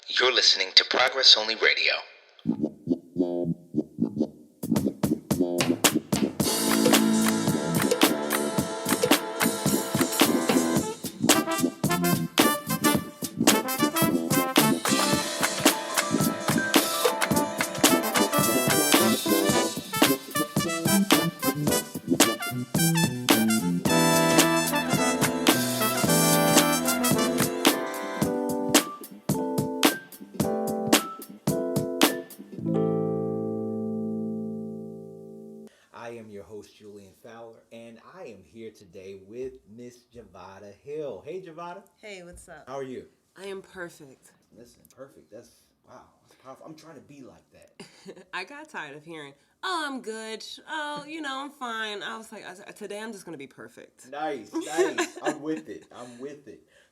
You're listening to Progress Only Radio. I am your host, Julian Fowler, and I am here today with Miss Javada Hill. Hey, Javada. Hey, what's up? How are you? I am perfect. Listen, perfect. Wow. That's powerful. I'm trying to be like that. I got tired of hearing, oh, I'm good. Oh, I'm fine. I was like, today I'm just going to be perfect. Nice. I'm with it.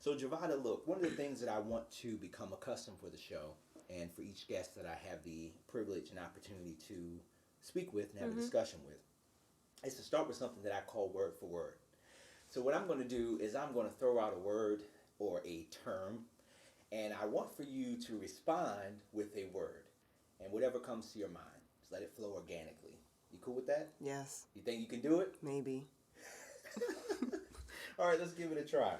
So, Javada, look, one of the things that I want to become accustomed for the show, and for each guest that I have the privilege and opportunity to speak with and have a discussion with, is to start with something that I call word for word. So what I'm going to do is I'm going to throw out a word or a term, and I want for you to respond with a word. And whatever comes to your mind, just let it flow organically. You cool with that? Yes. You think you can do it? Maybe. All right, let's give it a try.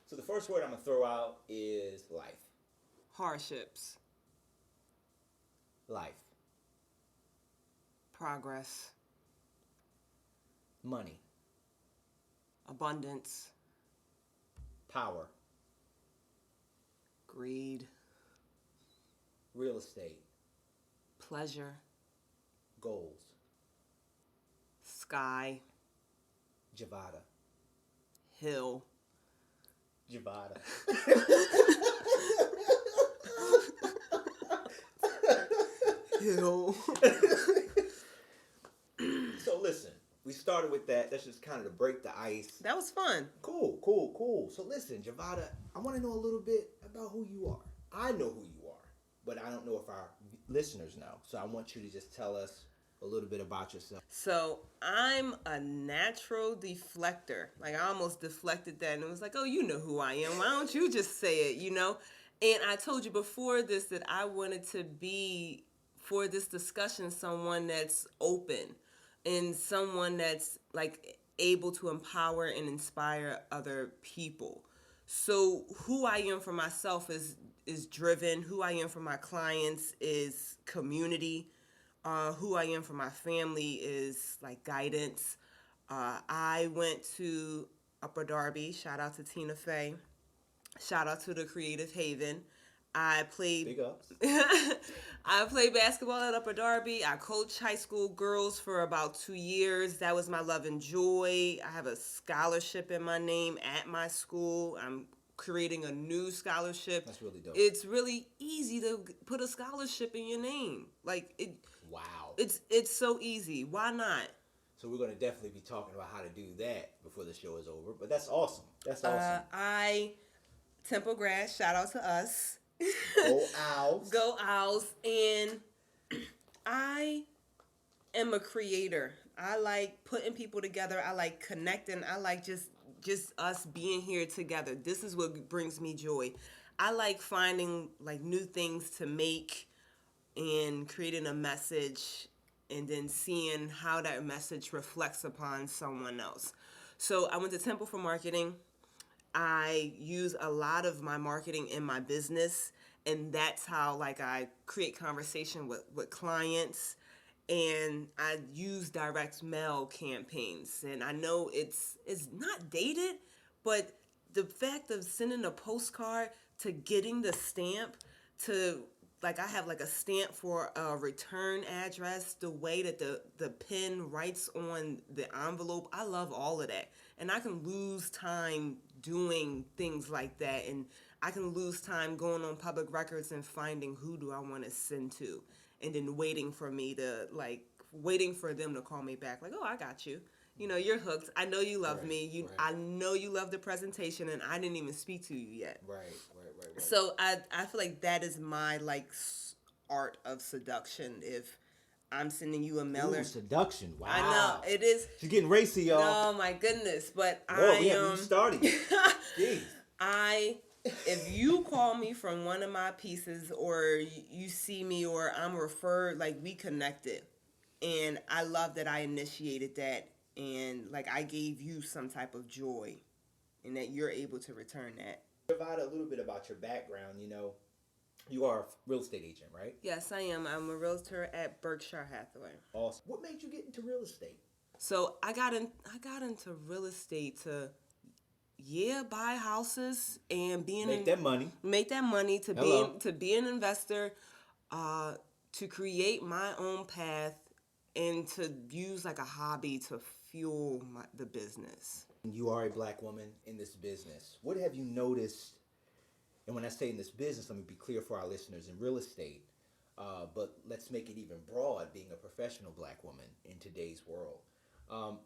So the first word I'm going to throw out is life. Hardships. Life. Progress. Money. Abundance. Power. Greed. Real estate. Pleasure. Goals. Sky. Javada. Hill. Javada. Hill. So listen, we started with that. That's just kind of to break the ice. That was fun. Cool. So listen, Javada, I want to know a little bit about who you are. I know who you are, but I don't know if our listeners know. So I want you to just tell us a little bit about yourself. So I'm a natural deflector. Like, I almost deflected that and it was like, oh, you know who I am. Why don't you just say it, And I told you before this that I wanted to be, for this discussion, someone that's open and someone that's like able to empower and inspire other people. So who I am for myself is driven. Who I am for my clients is community. Who I am for my family is like guidance. I went to Upper Darby. Shout out to Tina Fey. Shout out to the Creative Haven. I played Big ups. I played basketball at Upper Darby. I coached high school girls for about 2 years. That was my love and joy. I have a scholarship in my name at my school. I'm creating a new scholarship. That's really dope. It's really easy to put a scholarship in your name. Like it. Wow. It's so easy. Why not? So we're going to definitely be talking about how to do that before the show is over. But that's awesome. Temple grad. Shout out to us. Go Owls. Go Owls. And I am a creator. I like putting people together. I like connecting. I like just us being here together. This is what brings me joy. I like finding like new things to make and creating a message and then seeing how that message reflects upon someone else. So I went to Temple for marketing. I use a lot of my marketing in my business, and that's how like I create conversation with clients, and I use direct mail campaigns. And I know it's not dated, but the fact of sending a postcard to getting the stamp to like I have like a stamp for a return address, the way that the pen writes on the envelope, I love all of that. And I can lose time doing things like that, and I can lose time going on public records and finding who do I want to send to, and then waiting for them to call me back like, oh, I got you. You're hooked. I know you love me. Right. I know you love the presentation, and I didn't even speak to you yet. Right. So I feel like that is my like art of seduction. If I'm sending you a mailer. Ooh, seduction. Wow. I know it is. She's getting racy, y'all. Oh my goodness! But Lord, we haven't even started. Jeez. I if you call me from one of my pieces, or you see me, or I'm referred, like, we connected. And I love that I initiated that, and like I gave you some type of joy, and that you're able to return that. Provide a little bit about your background. You are a real estate agent, right? Yes, I am. I'm a realtor at Berkshire Hathaway. Awesome. What made you get into real estate? So I got into real estate to buy houses and Make that money. to be an investor, to create my own path, and to use like a hobby to fuel the business. You are a black woman in this business. What have you noticed? And when I say in this business, let me be clear for our listeners in real estate, but let's make it even broad, being a professional black woman in today's world.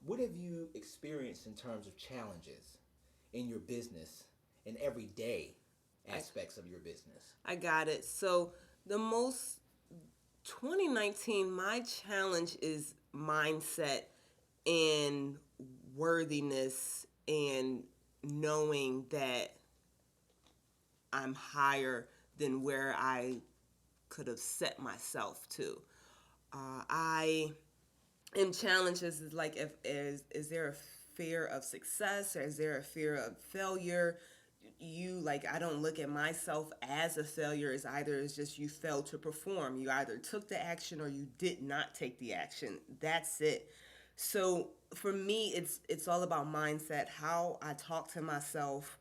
What have you experienced in terms of challenges in your business and everyday aspects of your business? I got it. So 2019, my challenge is mindset and worthiness, and knowing that I'm higher than where I could have set myself to. I am challenges is like, is there a fear of success, or is there a fear of failure? I don't look at myself as a failure. It's just you failed to perform. You either took the action or you did not take the action. That's it. So for me, it's all about mindset, how I talk to myself,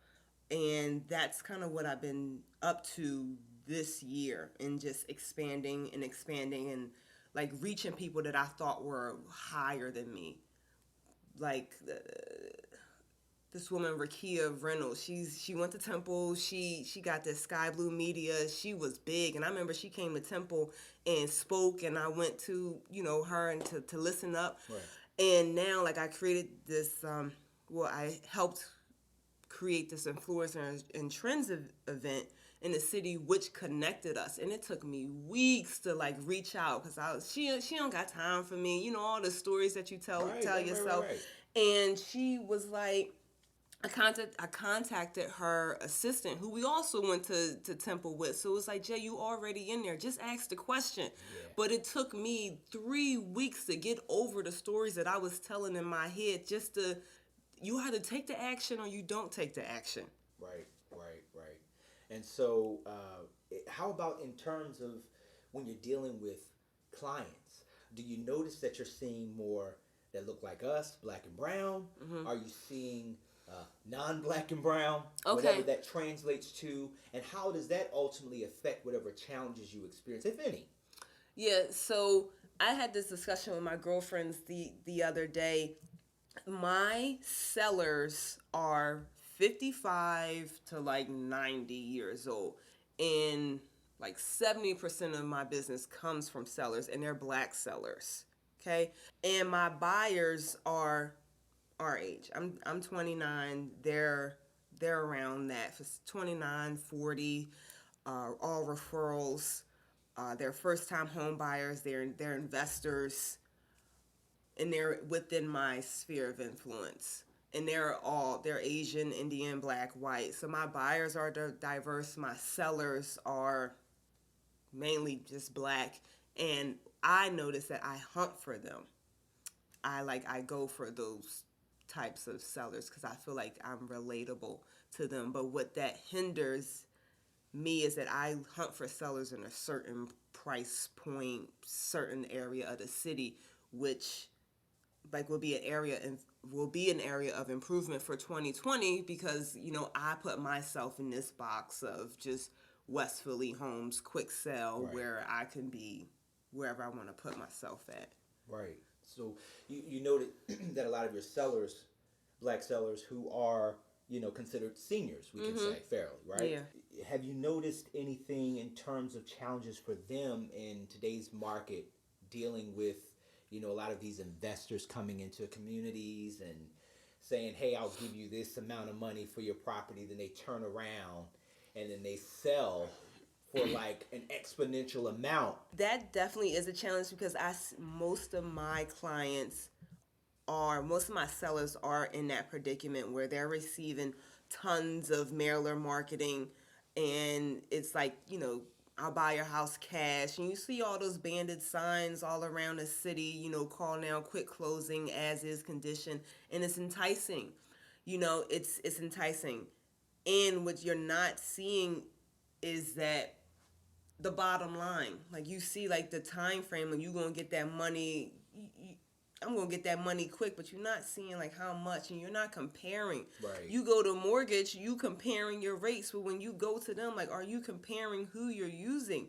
and that's kind of what I've been up to this year, and just expanding and like reaching people that I thought were higher than me. Like this woman, Rakia Reynolds, she went to Temple. She got this Sky Blue Media. She was big, and I remember she came to Temple and spoke, and I went to her and to listen up. Right. And now, like, I created this. I helped create this influencer and trends event in the city, which connected us, and it took me weeks to like reach out, because she don't got time for me. All the stories that you tell yourself. Right. And she was like, I contacted her assistant, who we also went to Temple with. So it was like, Jay, you already in there. Just ask the question. Yeah. But it took me 3 weeks to get over the stories that I was telling in my head. You either take the action or you don't take the action. Right. And so, how about in terms of when you're dealing with clients? Do you notice that you're seeing more that look like us, black and brown? Mm-hmm. Are you seeing non-black and brown, whatever that translates to, and how does that ultimately affect whatever challenges you experience, if any? Yeah, so I had this discussion with my girlfriends the other day. My sellers are 55 to like 90 years old, and like 70% of my business comes from sellers, and they're black sellers. Okay, and my buyers are our age. I'm 29. They're around that. For 29, 40, all referrals. They're first time home buyers. They're investors, and they're within my sphere of influence. And they're Asian, Indian, black, white. So my buyers are diverse. My sellers are mainly just black, and I notice that I hunt for them. I go for those types of sellers because I feel like I'm relatable to them. But what that hinders me is that I hunt for sellers in a certain price point, certain area of the city, which will be an area of improvement for 2020, because I put myself in this box of just West Philly homes, quick sell, right, where I can be wherever I want to put myself at. Right. So you noted that a lot of your sellers, black sellers, who are considered seniors, we can say fairly, right? Yeah. Have you noticed anything in terms of challenges for them in today's market, dealing with a lot of these investors coming into communities and saying, hey, I'll give you this amount of money for your property, then they turn around and then they sell for like an exponential amount? That definitely is a challenge, because most of my sellers are in that predicament where they're receiving tons of mailer marketing, and it's like, I'll buy your house cash, and you see all those banded signs all around the city, call now, quick closing, as is condition, and it's enticing. It's enticing. And what you're not seeing is that the bottom line. Like, you see, like, the time frame when you're going to get that money. I'm going to get that money quick, but you're not seeing, like, how much, and you're not comparing. Right. You go to mortgage, you comparing your rates, but when you go to them, like, are you comparing who you're using?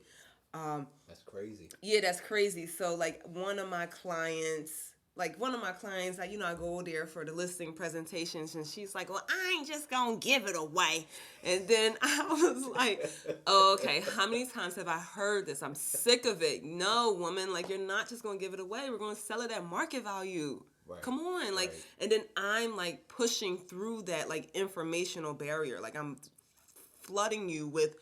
That's crazy. Yeah, that's crazy. So, like, one of my clients, I go there for the listing presentations, and she's like, well, I ain't just gonna give it away. And then I was like, oh, okay, how many times have I heard this? I'm sick of it. No, woman, like, you're not just gonna give it away. We're gonna sell it at market value. Right. Come on. Like, Right. And then I'm, like, pushing through that, like, informational barrier. Like, I'm flooding you with,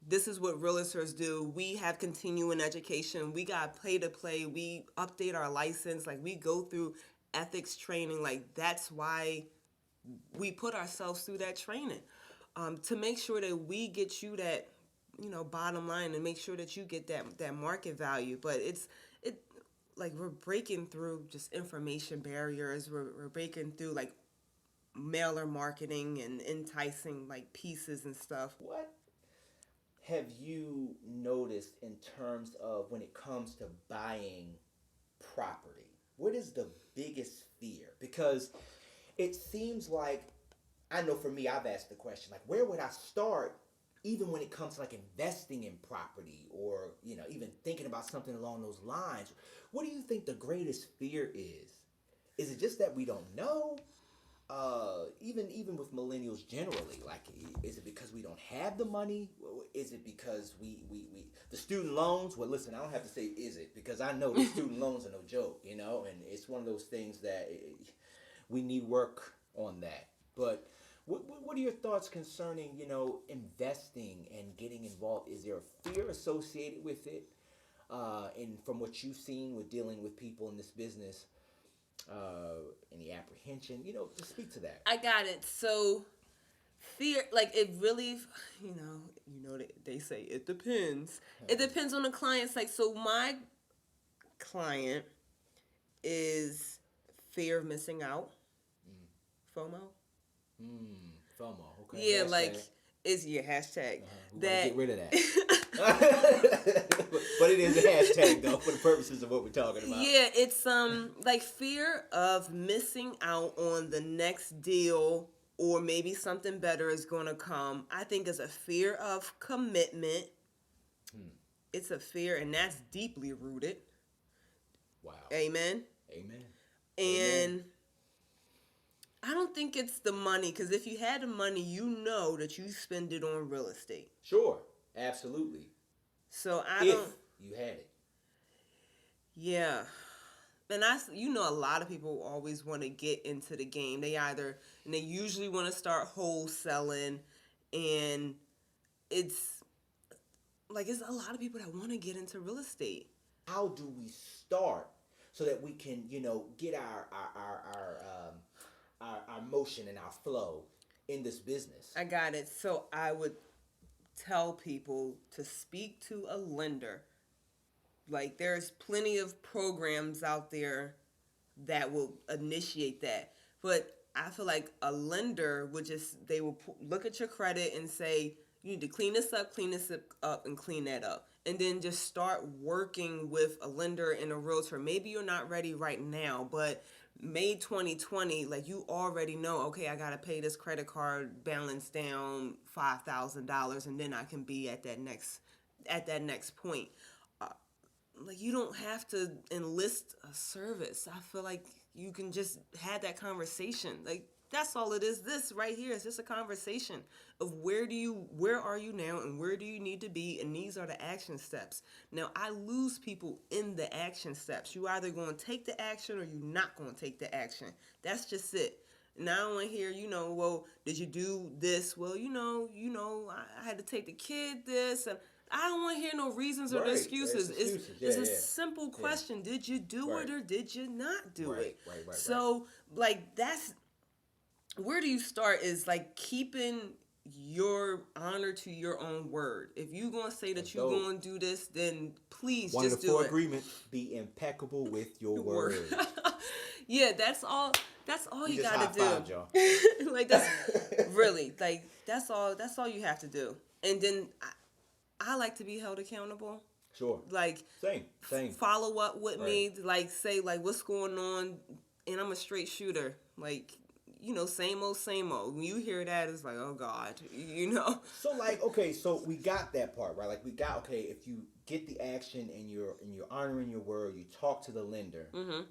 this is what realtors do. We have continuing education. We got pay to play. We update our license. Like, we go through ethics training. Like, that's why we put ourselves through that training, to make sure that we get you that, bottom line, and make sure that you get that market value. But like, we're breaking through just information barriers. We're breaking through, like, mailer marketing and enticing, like, pieces and stuff. What have you noticed in terms of when it comes to buying property? What is the biggest fear? Because it seems like, I know for me, I've asked the question, like, where would I start, even when it comes to, like, investing in property, or, even thinking about something along those lines? What do you think the greatest fear is? Is it just that we don't know? Even with millennials generally, like, is it because we don't have the money? Is it because we the student loans? Well, listen, I don't have to say is it, because I know the student loans are no joke, and it's one of those things that we need work on that. But what are your thoughts concerning, investing and getting involved? Is there a fear associated with it? And from what you've seen with dealing with people in this business, any apprehension, just speak to that. I got it. So fear, like, it really, they say it depends. It depends on the client's, like, so my client is fear of missing out. FOMO. FOMO. Okay. Yeah, hashtag. like, it's your hashtag. We That get rid of that. But it is a hashtag, though, for the purposes of what we're talking about. Yeah, it's like, fear of missing out on the next deal, or maybe something better is going to come. I think is a fear of commitment. It's a fear, and that's deeply rooted. Wow. Amen. Amen. And Amen. I don't think it's the money, because if you had the money, you know that you spend it on real estate. Sure. Absolutely. So If you had it. Yeah. And a lot of people always want to get into the game. They usually want to start wholesaling, and it's a lot of people that want to get into real estate. How do we start so that we can, get our motion and our flow in this business? I got it. So I would tell people to speak to a lender. Like, there's plenty of programs out there that will initiate that. But I feel like a lender would they will look at your credit and say, you need to clean this up, and clean that up. And then just start working with a lender and a realtor. Maybe you're not ready right now, but May 2020, like, you already know, okay, I got to pay this credit card balance down $5,000, and then I can be at that next point. Like, you don't have to enlist a service. I feel like you can just have that conversation. Like, that's all it is. This right here is just a conversation of where are you now, and where do you need to be, and these are the action steps. Now, I lose people in the action steps. You either going to take the action, or you're not going to take the action. That's just it. And I don't want to hear, well, did you do this? Well, I had to take the kid this, and I don't want to hear no reasons or excuses. It's a simple question. Did you do it, or did you not do it? Right. So, like, that's where do you start is like keeping your honor to your own word. If you gonna say that you're gonna do this, then please One of just the do four it. agreements: be impeccable with your word. Yeah, that's all. That's all We you just gotta high-fived, do. y'all. Like that's really like that's all. That's all you have to do. And then I like to be held accountable. Sure. Like Same. follow up with Right. me. Like say like what's going on, and I'm a straight shooter. Like same old, same old. When you hear that, it's like, oh God, So like, okay, so we got that part, right? Like we got, okay, if you get the action and you're honoring your word, you talk to the lender.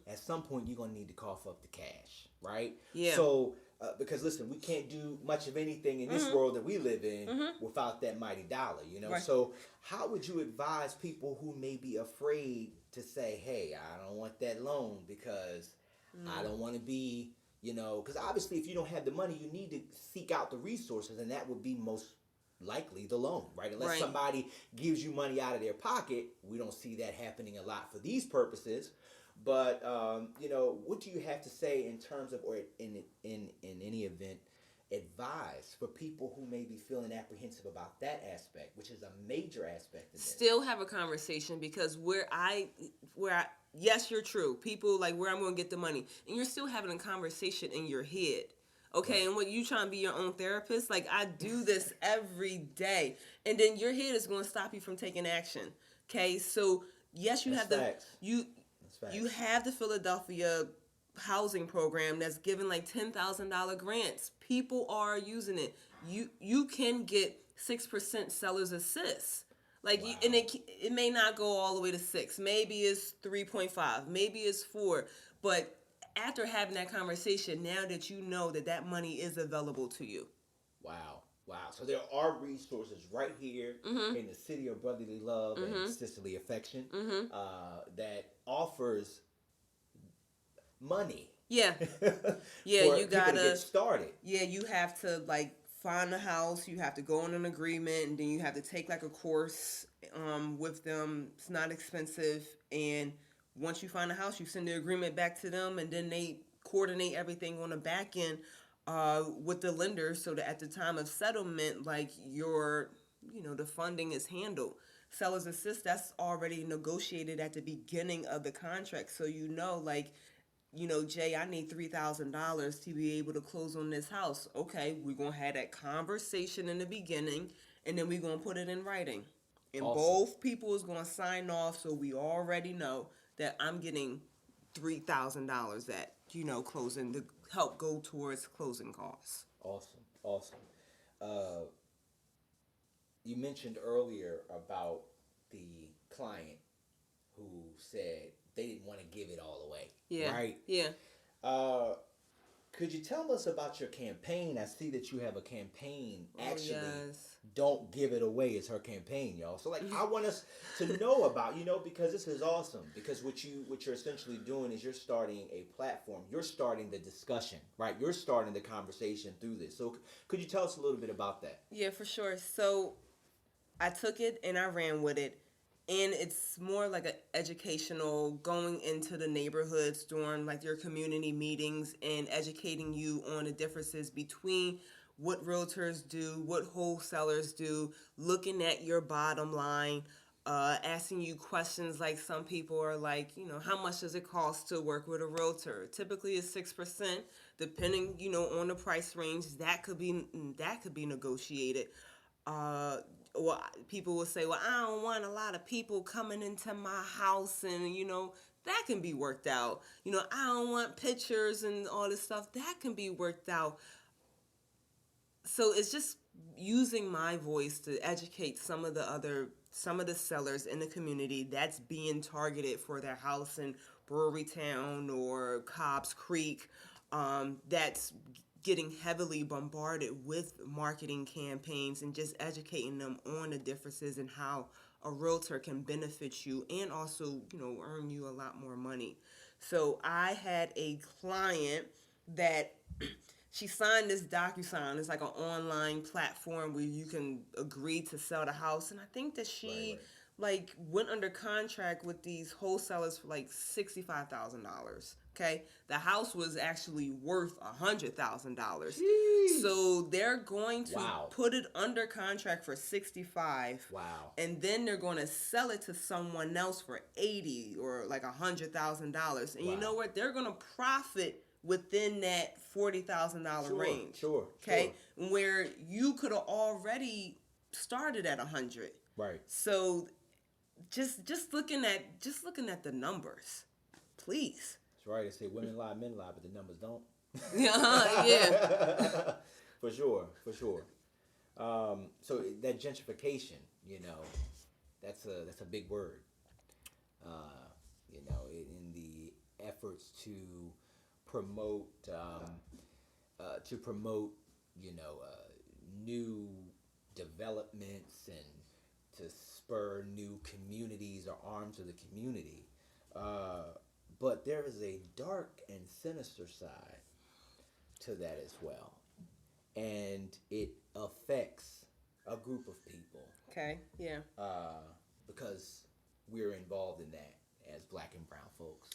At some point you're gonna need to cough up the cash, right? Yeah. So because listen, we can't do much of anything in this world that we live in without that mighty dollar, Right. So how would you advise people who may be afraid to say, hey, I don't want that loan because I don't want to be, because obviously if you don't have the money, you need to seek out the resources, and that would be most likely the loan, right? Unless Right. somebody gives you money out of their pocket, we don't see that happening a lot for these purposes. But what do you have to say in terms of, or in any event, advise for people who may be feeling apprehensive about that aspect, which is a major aspect of this? Still have a conversation, because where I yes, you're true. People like where I'm going to get the money, and you're still having a conversation in your head. Okay, Right. and what you trying to be your own therapist? Like I do this every day, and then your head is going to stop you from taking action. Okay, so yes, you That's have the facts. That's facts. you have the Philadelphia housing program that's giving like $10,000 grants. People are using it. You can get 6% seller's assist. Like Wow. and it may not go all the way to 6. Maybe it's 3.5. Maybe it's 4. But after having that conversation, now that you know that money is available to you. Wow. So there are resources right here in the city of brotherly love and sisterly affection that offers money. Yeah. Yeah, for you people gotta to get started. Yeah, you have to like find a house. You have to go on an agreement, and then you have to take like a course with them. It's not expensive, and once you find a house, you send the agreement back to them, and then they coordinate everything on the back end with the lender, so that at the time of settlement, like the funding is handled. Seller's assist, that's already negotiated at the beginning of the contract, so like Jay, I need $3,000 to be able to close on this house. Okay, we're gonna have that conversation in the beginning, and then we're gonna put it in writing, and Awesome. both people is gonna sign off, so we already know that I'm getting $3,000 that closing to help go towards closing costs. Awesome. You mentioned earlier about the client who said they didn't want to give it all away. Yeah. Right? Yeah. Could you tell us about your campaign? I see that you have a campaign. Actually, yes. Don't Give It Away is her campaign, y'all. So I want us to know about, because this is awesome. Because what you're essentially doing is you're starting a platform. You're starting the discussion, right? You're starting the conversation through this. So could you tell us a little bit about that? Yeah, for sure. So I took it and I ran with it. And it's more like an educational, going into the neighborhoods during like your community meetings and educating you on the differences between what realtors do, what wholesalers do, looking at your bottom line, asking you questions like some people are like, how much does it cost to work with a realtor? Typically it's 6%, depending, on the price range. That could be negotiated. Well, people will say, well, I don't want a lot of people coming into my house, and that can be worked out. I don't want pictures and all this stuff. That can be worked out. So it's just using my voice to educate some of the sellers in the community that's being targeted for their house in Brewery Town or Cobb's Creek, that's getting heavily bombarded with marketing campaigns, and just educating them on the differences and how a realtor can benefit you and also, earn you a lot more money. So I had a client that she signed this DocuSign. It's like an online platform where you can agree to sell the house. And I think that she Right. went under contract with these wholesalers for like $65,000. Okay, the house was actually worth $100,000. Jeez. So they're going to Wow. put it under contract for 65. Wow. And then they're going to sell it to someone else for 80 or like $100,000. And you Wow. know what? They're going to profit within that $40,000 range. Sure. Okay, where you could have already started at 100. Right. So just looking at the numbers, please. That's right. They say women lie, men lie, but the numbers don't. Yeah. For sure. So that gentrification, that's a big word. In the efforts to promote, new developments and to spur new communities or arms of the community. But there is a dark and sinister side to that as well. And it affects a group of people. Okay, yeah. Because we're involved in that as black and brown folks.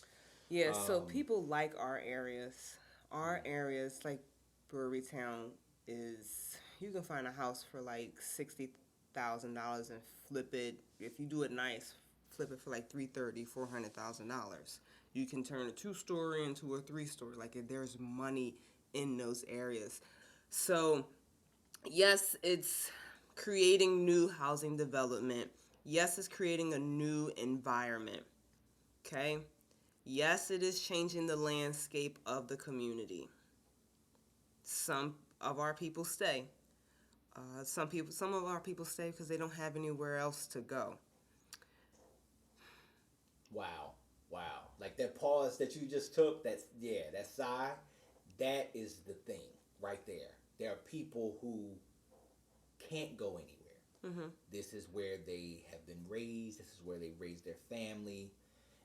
Yeah, so people like our areas. Our areas, like Brewery Town, you can find a house for like $60,000 and flip it. If you do it nice, flip it for like $400,000. You can turn a 2-story into a 3-story. Like, there's money in those areas. So, yes, it's creating new housing development. Yes, it's creating a new environment. Okay? Yes, it is changing the landscape of the community. Some of our people stay. Some of our people stay because they don't have anywhere else to go. Wow. Like that pause that you just took, that sigh, that is the thing right there. There are people who can't go anywhere. Mm-hmm. This is where they have been raised. This is where they raised their family.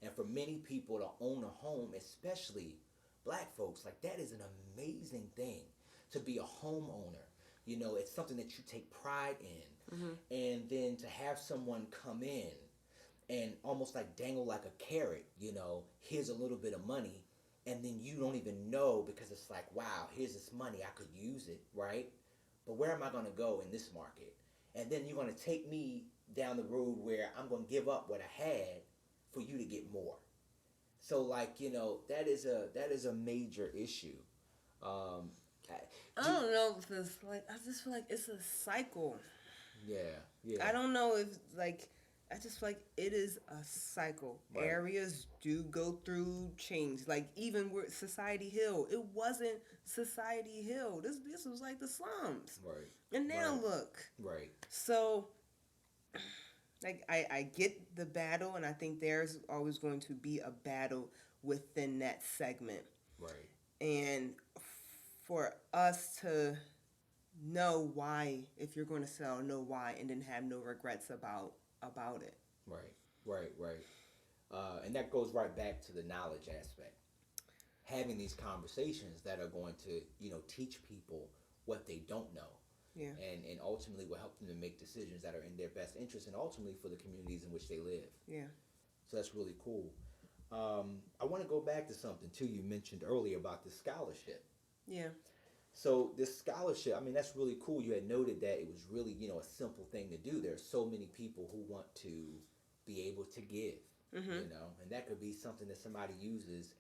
And for many people to own a home, especially black folks, like that is an amazing thing to be a homeowner. It's something that you take pride in. Mm-hmm. And then to have someone come in and almost like dangle like a carrot, here's a little bit of money, and then you don't even know because it's like, wow, here's this money, I could use it, right? But where am I going to go in this market? And then you're going to take me down the road where I'm going to give up what I had for you to get more. So like, that is a major issue. I don't know if it's like, I just feel like it's a cycle. Yeah. I don't know if I just feel like it is a cycle. Right. Areas do go through change. Like even with Society Hill, it wasn't Society Hill. This was like the slums. Right. And now Right. look. Right. So, like I get the battle, and I think there's always going to be a battle within that segment. Right. And for us to know why, if you're going to sell, know why, and then have no regrets about it. Right. And that goes right back to the knowledge aspect. Having these conversations that are going to, teach people what they don't know. Yeah. And ultimately will help them to make decisions that are in their best interest and ultimately for the communities in which they live. Yeah. So that's really cool. I want to go back to something, too, you mentioned earlier about the scholarship. Yeah. So this scholarship, that's really cool. You had noted that it was really, a simple thing to do. There are so many people who want to be able to give, Mm-hmm. and that could be something that somebody uses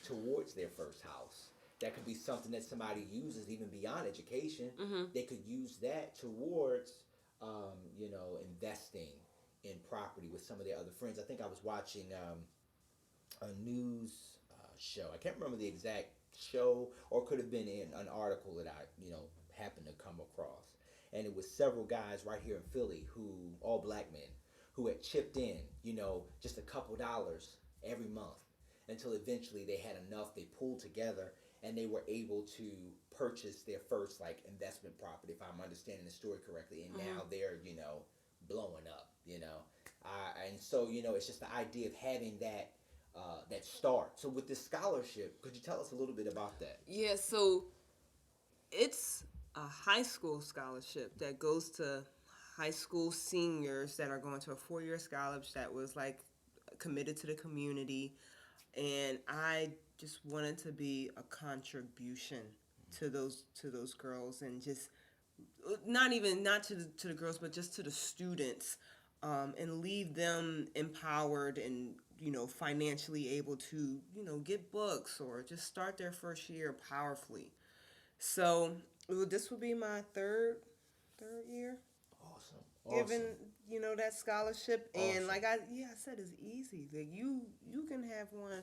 towards their first house. That could be something that somebody uses even beyond education. Mm-hmm. They could use that towards, investing in property with some of their other friends. I think I was watching a news show. I can't remember the exact show, or could have been in an article that I, happened to come across. And it was several guys right here in Philly all black men, who had chipped in, just a couple dollars every month until eventually they had enough. They pulled together and they were able to purchase their first investment property, if I'm understanding the story correctly. And now they're, blowing up, and so, it's just the idea of having that start. So with this scholarship, could you tell us a little bit about that? Yeah, so it's a high school scholarship that goes to high school seniors that are going to a 4-year scholarship that was committed to the community. and I just wanted to be a contribution to those girls, and just not to the girls, but just to the students, and leave them empowered and financially able to get books or just start their first year powerfully. So this will be my third year Awesome. given that scholarship, and Awesome. like I said, it's easy. Like you can have one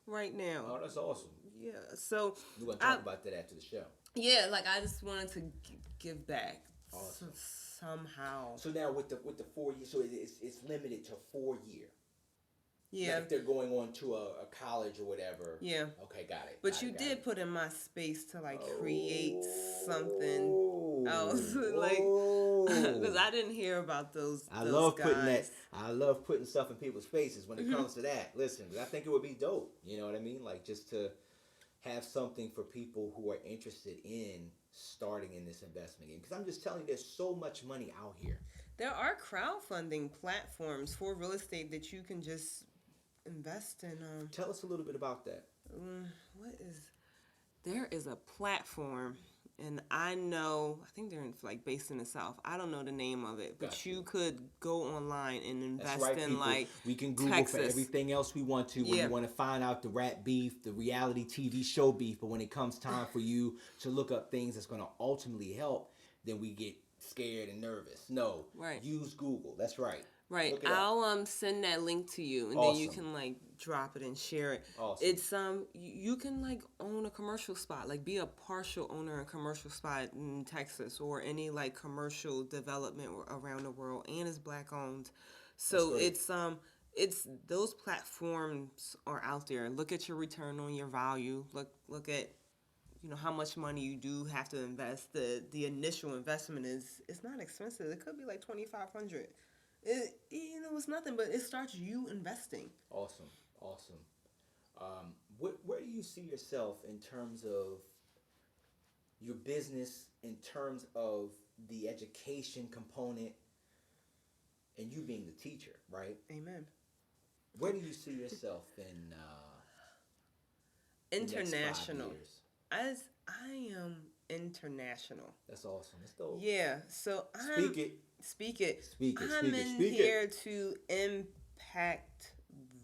right now. Oh, that's awesome. Yeah. So We're gonna talk about that after the show. yeah, like I just wanted to give back. Awesome. Somehow. So now with the 4 years, so it's limited to 4 year. Yeah. Like if they're going on to a college or whatever. Yeah. Okay, got it. But got you it, did put in my space to create something Oh. else, because I didn't hear about those. I those love guys. putting that. I love putting stuff in people's faces when it comes to that. Listen, I think it would be dope. You know what I mean? Like just to have something for people who are interested in starting in this investment game. Because I'm just telling you, there's so much money out here. There are crowdfunding platforms for real estate that you can just invest in. Tell us a little bit about that. There is a platform, and I think they're based in the South. I don't know the name of it, but Gotcha. you could go online and invest That's right, in people. We can Google Texas. for everything else we want to when Yeah. you want to find out the rap beef, the reality TV show beef. But when it comes time for you to look up things that's going to ultimately help, then we get scared and nervous. No, Right. Use Google. That's right. Right. Look it up. I'll send that link to you, and then you can drop it and share it. Awesome. It's you can own a commercial spot, be a partial owner in a commercial spot in Texas or any commercial development around the world, and it's Black owned. So That's great. it's those platforms are out there. Look at your return on your value. Look at how much money you do have to invest. The initial investment it's not expensive. It could be $2,500. It's nothing, but it starts you investing. Awesome. Where do you see yourself in terms of your business, in terms of the education component, and you being the teacher, right? Amen. Where do you see yourself in the next 5 International. years? As I am international. That's awesome. That's dope. Yeah. So Speak it. Speak it. Speak it. I'm Speak it. in Speak here it. to impact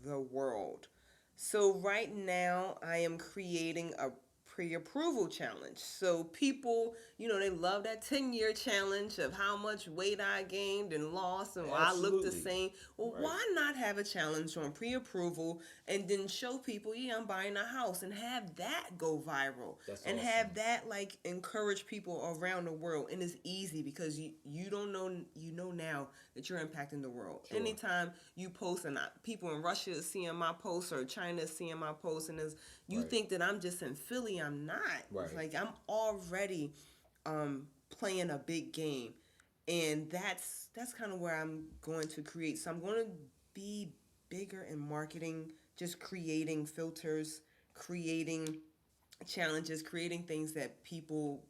the world. So right now I am creating a pre-approval challenge. So people, they love that 10-year challenge of how much weight I gained and lost and I look the Absolutely. same. Well, Right. why not have a challenge on pre-approval and then show people, I'm buying a house, and have that go viral. That's and awesome. have that encourage people around the world. And it's easy because you don't know, now that you're impacting the world. Sure. Anytime you post, and people in Russia is seeing my post or China is seeing my post, and you Right. think that I'm just in Philly, I'm not. Right. It's I'm already playing a big game, and that's kind of where I'm going to create. So I'm going to be bigger in marketing, just creating filters, creating challenges, creating things that people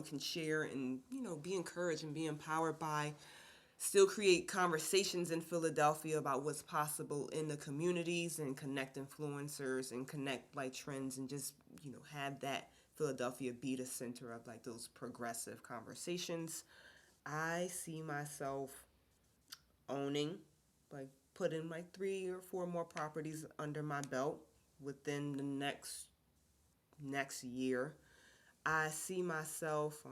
can share and be encouraged and be empowered by. Still create conversations in Philadelphia about what's possible in the communities, and connect influencers and connect trends, and just have that Philadelphia be the center of those progressive conversations. I see myself owning, putting 3 or 4 more properties under my belt within the next year. I see myself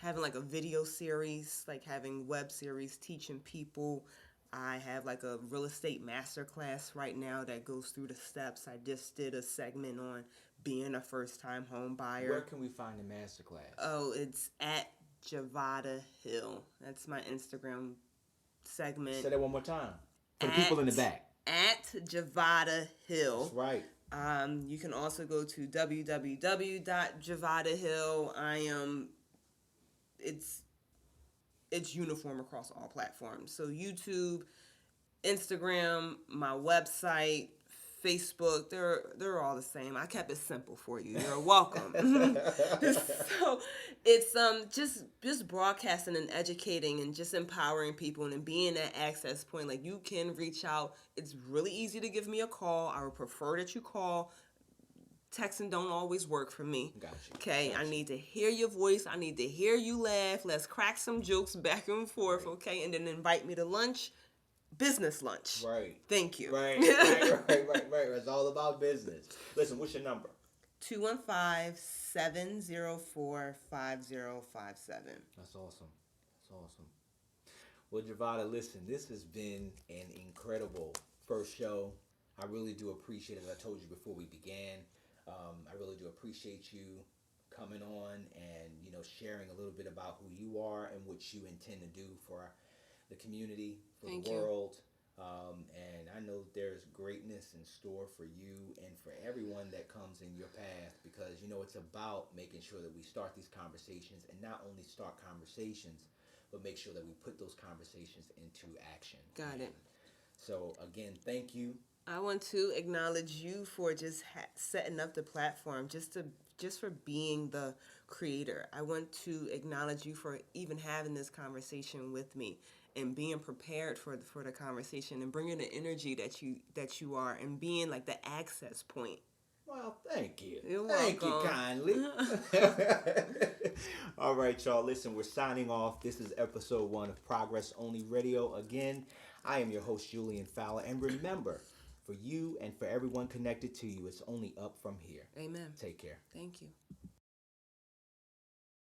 having a video series, having web series teaching people. I have a real estate masterclass right now that goes through the steps. I just did a segment on being a first-time home buyer. Where can we find the masterclass? Oh, it's at Javada Hill. That's my Instagram segment. Say that one more time for the people in the back. At Javada Hill. That's right. You can also go to www.javadahill. It's uniform across all platforms. So YouTube, Instagram, my website, Facebook, they're all the same. I kept it simple for you. You're welcome. So it's just broadcasting and educating and just empowering people and being that access point. Like, you can reach out. It's really easy to give me a call. I would prefer that you call. Texting don't always work for me. Gotcha. Okay, Gotcha. I need to hear your voice. I need to hear you laugh. Let's crack some jokes back and forth, okay? And then invite me to lunch, business lunch. Right. Thank you. Right. It's all about business. Listen, what's your number? 215-704-5057. That's awesome. Well, Javada, listen, this has been an incredible first show. I really do appreciate it. As I told you before we began, I really do appreciate you coming on and, sharing a little bit about who you are and what you intend to do for the community, for Thank the you. world. And I know there's greatness in store for you and for everyone that comes in your path, because, it's about making sure that we start these conversations, and not only start conversations, but make sure that we put those conversations into action. Got it. So, again, thank you. I want to acknowledge you for just setting up the platform, just for being the creator. I want to acknowledge you for even having this conversation with me and being prepared for the conversation and bringing the energy that you are, and being like the access point. Well, thank you. You're Thank you welcome. kindly. All right, y'all. Listen, we're signing off. This is episode 1 of Progress Only Radio. Again, I am your host, Julian Fowler. And remember, for you and for everyone connected to you, it's only up from here. Amen. Take care. Thank you.